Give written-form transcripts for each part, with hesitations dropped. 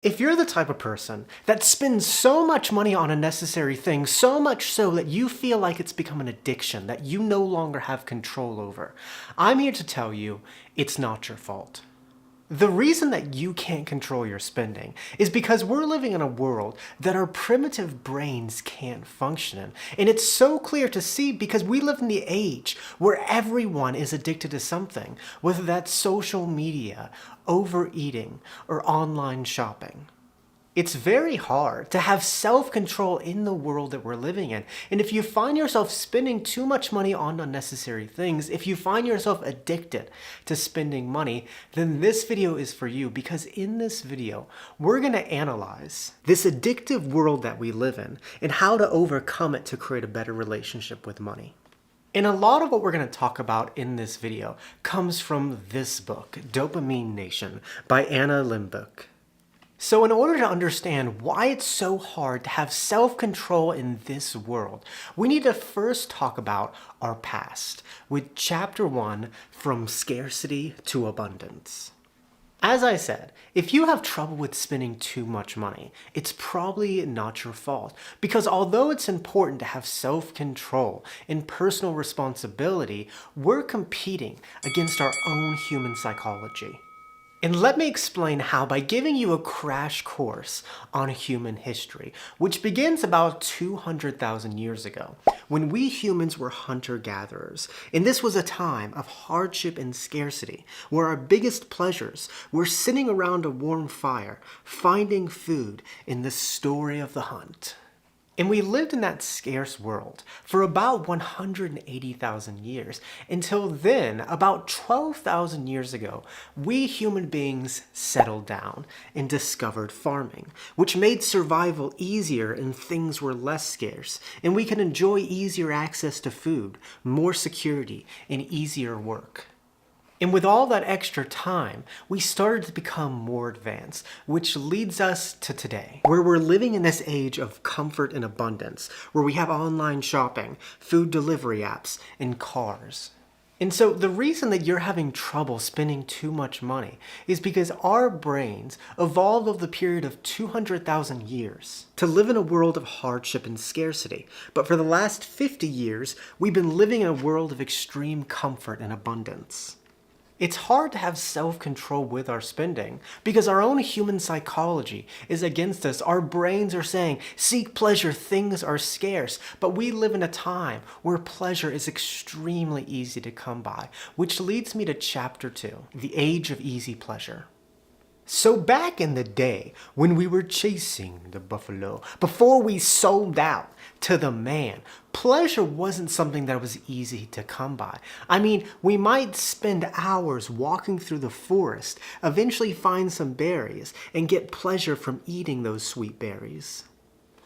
If you're the type of person that spends so much money on unnecessary things, so much so that you feel like it's become an addiction that you no longer have control over, I'm here to tell you it's not your fault. The reason that you can't control your spending is because we're living in a world that our primitive brains can't function in. And it's so clear to see because we live in the age where everyone is addicted to something, whether that's social media, overeating, or online shopping. It's very hard to have self-control in the world that we're living in. And if you find yourself spending too much money on unnecessary things, if you find yourself addicted to spending money, then this video is for you because in this video, we're going to analyze this addictive world that we live in and how to overcome it to create a better relationship with money. And a lot of what we're going to talk about in this video comes from this book, Dopamine Nation by Anna Lembke. So in order to understand why it's so hard to have self-control in this world, we need to first talk about our past with chapter 1, From Scarcity to Abundance. As I said, if you have trouble with spending too much money, it's probably not your fault. Because although it's important to have self-control and personal responsibility, we're competing against our own human psychology. And let me explain how by giving you a crash course on human history, which begins about 200,000 years ago, when we humans were hunter-gatherers. And this was a time of hardship and scarcity, where our biggest pleasures were sitting around a warm fire, finding food in the story of the hunt. And we lived in that scarce world for about 180,000 years. Until then, about 12,000 years ago, we human beings settled down and discovered farming, which made survival easier and things were less scarce. And we could enjoy easier access to food, more security, and easier work. And with all that extra time, we started to become more advanced, which leads us to today, where we're living in this age of comfort and abundance, where we have online shopping, food delivery apps, and cars. And so the reason that you're having trouble spending too much money is because our brains evolved over the period of 200,000 years to live in a world of hardship and scarcity. But for the last 50 years, we've been living in a world of extreme comfort and abundance. It's hard to have self-control with our spending because our own human psychology is against us. Our brains are saying, seek pleasure, things are scarce. But we live in a time where pleasure is extremely easy to come by, which leads me to chapter 2, the age of easy pleasure. So back in the day when we were chasing the buffalo, before we sold out to the man, pleasure wasn't something that was easy to come by. I mean, we might spend hours walking through the forest, eventually find some berries, and get pleasure from eating those sweet berries.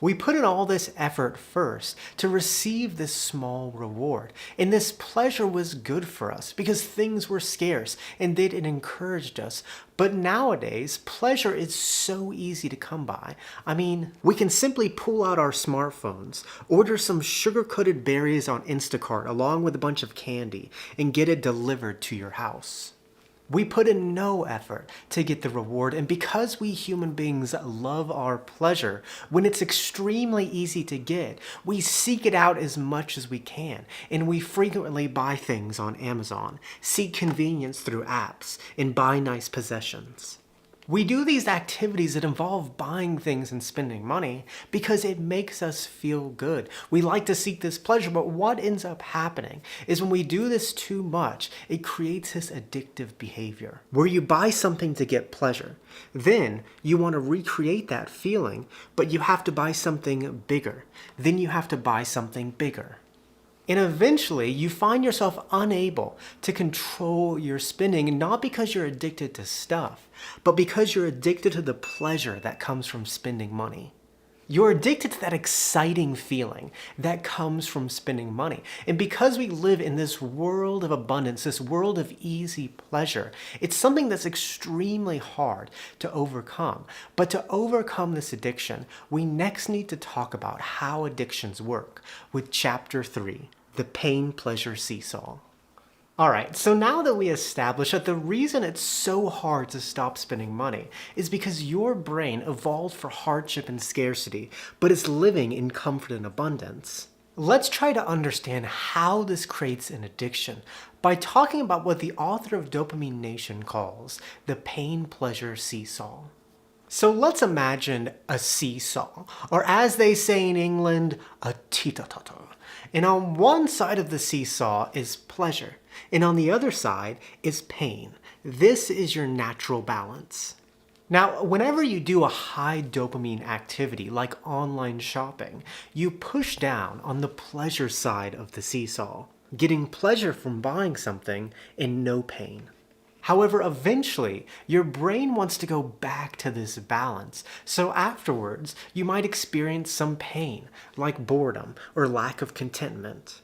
We put in all this effort first to receive this small reward. And this pleasure was good for us because things were scarce and it encouraged us. But nowadays, pleasure is so easy to come by. I mean, we can simply pull out our smartphones, order some sugar-coated berries on Instacart along with a bunch of candy, and get it delivered to your house. We put in no effort to get the reward, and because we human beings love our pleasure, when it's extremely easy to get, we seek it out as much as we can, and we frequently buy things on Amazon, seek convenience through apps, and buy nice possessions. We do these activities that involve buying things and spending money because it makes us feel good. We like to seek this pleasure, but what ends up happening is when we do this too much, it creates this addictive behavior where you buy something to get pleasure. Then you want to recreate that feeling, but you have to buy something bigger. Then you have to buy something bigger. And eventually, you find yourself unable to control your spending, not because you're addicted to stuff, but because you're addicted to the pleasure that comes from spending money. You're addicted to that exciting feeling that comes from spending money. And because we live in this world of abundance, this world of easy pleasure, it's something that's extremely hard to overcome. But to overcome this addiction, we next need to talk about how addictions work with chapter 3, the pain-pleasure seesaw. Alright, so now that we established that the reason it's so hard to stop spending money is because your brain evolved for hardship and scarcity, but is living in comfort and abundance. Let's try to understand how this creates an addiction by talking about what the author of Dopamine Nation calls the pain-pleasure seesaw. So let's imagine a seesaw, or as they say in England, a teeter-totter. And on one side of the seesaw is pleasure, and on the other side is pain. This is your natural balance. Now, whenever you do a high dopamine activity like online shopping, you push down on the pleasure side of the seesaw, getting pleasure from buying something and no pain. However, eventually, your brain wants to go back to this balance, so afterwards, you might experience some pain, like boredom or lack of contentment.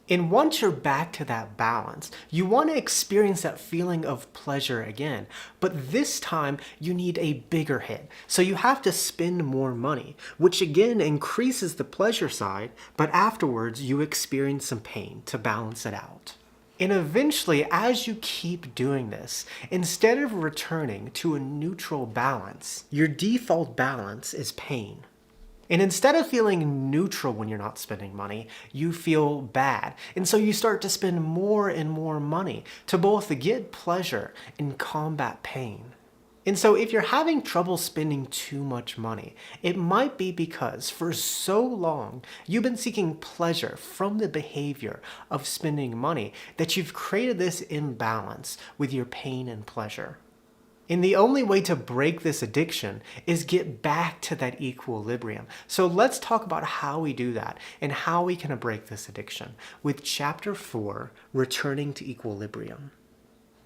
And once you're back to that balance, you want to experience that feeling of pleasure again, but this time you need a bigger hit, so you have to spend more money, which again increases the pleasure side, but afterwards you experience some pain to balance it out. And eventually, as you keep doing this, instead of returning to a neutral balance, your default balance is pain. And instead of feeling neutral when you're not spending money, you feel bad. And so you start to spend more and more money to both get pleasure and combat pain. And so if you're having trouble spending too much money, it might be because for so long you've been seeking pleasure from the behavior of spending money that you've created this imbalance with your pain and pleasure. And the only way to break this addiction is get back to that equilibrium. So let's talk about how we do that and how we can break this addiction with Chapter 4, Returning to Equilibrium.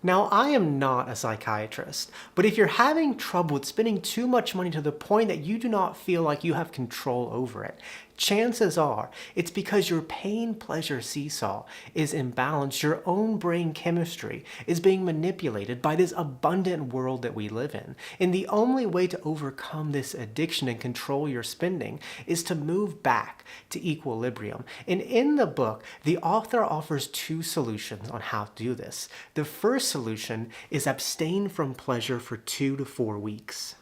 Now, I am not a psychiatrist, but if you're having trouble with spending too much money to the point that you do not feel like you have control over it, chances are it's because your pain-pleasure seesaw is imbalanced. Your own brain chemistry is being manipulated by this abundant world that we live in. And the only way to overcome this addiction and control your spending is to move back to equilibrium. And in the book, the author offers two solutions on how to do this. The first solution is abstain from pleasure for 2 to 4 weeks.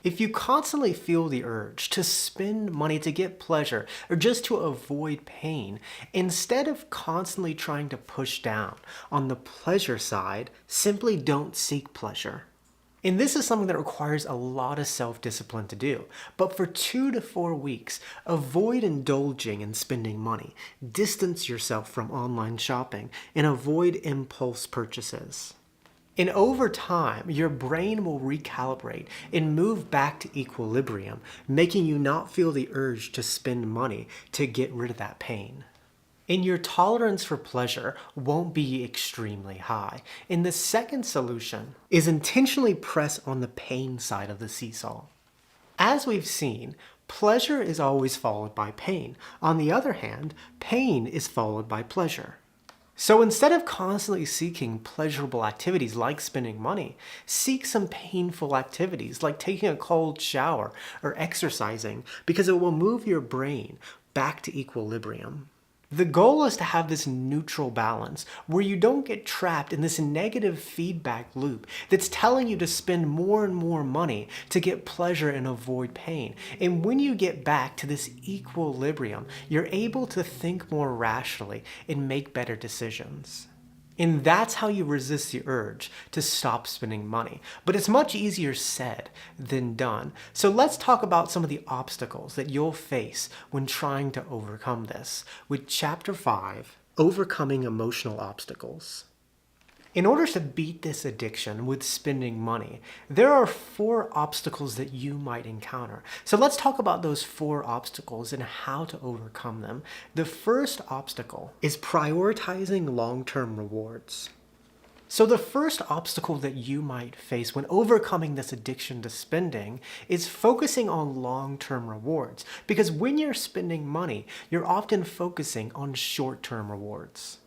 If you constantly feel the urge to spend money to get pleasure or just to avoid pain, instead of constantly trying to push down on the pleasure side, simply don't seek pleasure. And this is something that requires a lot of self-discipline to do. But for 2 to 4 weeks, avoid indulging in spending money, distance yourself from online shopping, and avoid impulse purchases. And over time, your brain will recalibrate and move back to equilibrium, making you not feel the urge to spend money to get rid of that pain. And your tolerance for pleasure won't be extremely high. And the second solution is intentionally press on the pain side of the seesaw. As we've seen, pleasure is always followed by pain. On the other hand, pain is followed by pleasure. So instead of constantly seeking pleasurable activities like spending money, seek some painful activities like taking a cold shower or exercising because it will move your brain back to equilibrium. The goal is to have this neutral balance where you don't get trapped in this negative feedback loop that's telling you to spend more and more money to get pleasure and avoid pain. And when you get back to this equilibrium, you're able to think more rationally and make better decisions. And that's how you resist the urge to stop spending money. But it's much easier said than done. So let's talk about some of the obstacles that you'll face when trying to overcome this with Chapter 5, Overcoming Emotional Obstacles. In order to beat this addiction with spending money, there are 4 obstacles that you might encounter. So let's talk about those 4 obstacles and how to overcome them. The first obstacle is prioritizing long-term rewards. So the first obstacle that you might face when overcoming this addiction to spending is focusing on long-term rewards. Because when you're spending money, you're often focusing on short-term rewards.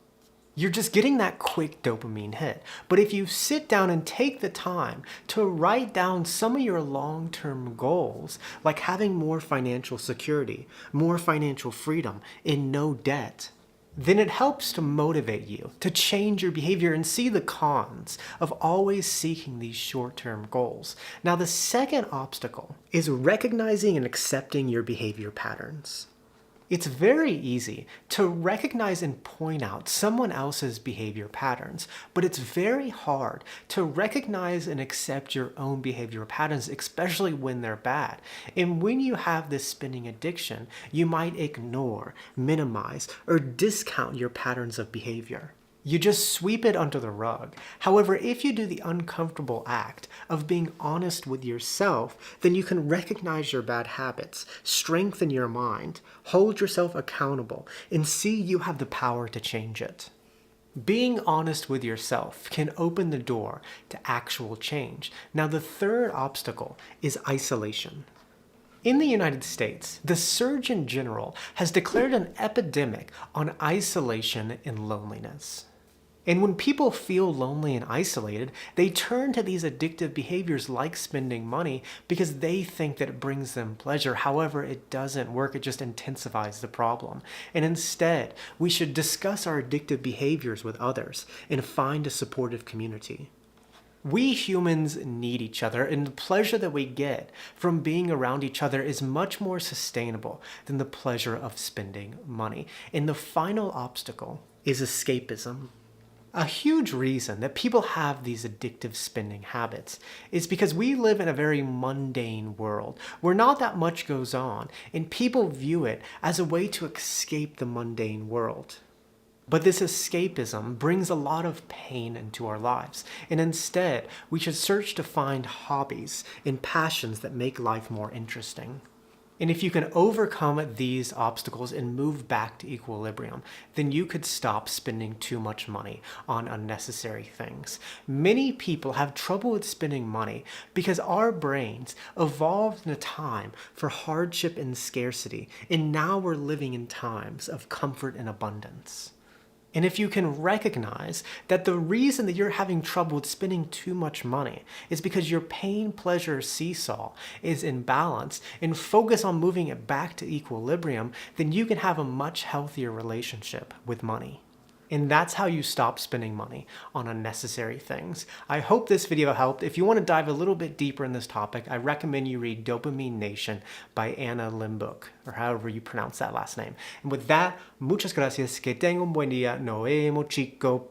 You're just getting that quick dopamine hit. But if you sit down and take the time to write down some of your long-term goals, like having more financial security, more financial freedom, and no debt, then it helps to motivate you to change your behavior and see the cons of always seeking these short-term goals. Now, the second obstacle is recognizing and accepting your behavior patterns. It's very easy to recognize and point out someone else's behavior patterns, but it's very hard to recognize and accept your own behavior patterns, especially when they're bad. And when you have this spending addiction, you might ignore, minimize, or discount your patterns of behavior. You just sweep it under the rug. However, if you do the uncomfortable act of being honest with yourself, then you can recognize your bad habits, strengthen your mind, hold yourself accountable, and see you have the power to change it. Being honest with yourself can open the door to actual change. Now, the third obstacle is isolation. In the United States, the Surgeon General has declared an epidemic on isolation and loneliness. And when people feel lonely and isolated, they turn to these addictive behaviors like spending money because they think that it brings them pleasure. However, it doesn't work. It just intensifies the problem. And instead, we should discuss our addictive behaviors with others and find a supportive community. We humans need each other, and the pleasure that we get from being around each other is much more sustainable than the pleasure of spending money. And the final obstacle is escapism. A huge reason that people have these addictive spending habits is because we live in a very mundane world where not that much goes on, and people view it as a way to escape the mundane world. But this escapism brings a lot of pain into our lives, and instead, we should search to find hobbies and passions that make life more interesting. And if you can overcome these obstacles and move back to equilibrium, then you could stop spending too much money on unnecessary things. Many people have trouble with spending money because our brains evolved in a time for hardship and scarcity, and now we're living in times of comfort and abundance. And if you can recognize that the reason that you're having trouble with spending too much money is because your pain-pleasure seesaw is imbalanced and focus on moving it back to equilibrium, then you can have a much healthier relationship with money. And that's how you stop spending money on unnecessary things. I hope this video helped. If you want to dive a little bit deeper in this topic, I recommend you read Dopamine Nation by Anna Limbook, or however you pronounce that last name. And with that, muchas gracias. Que tenga un buen día. Nos vemos, chicos.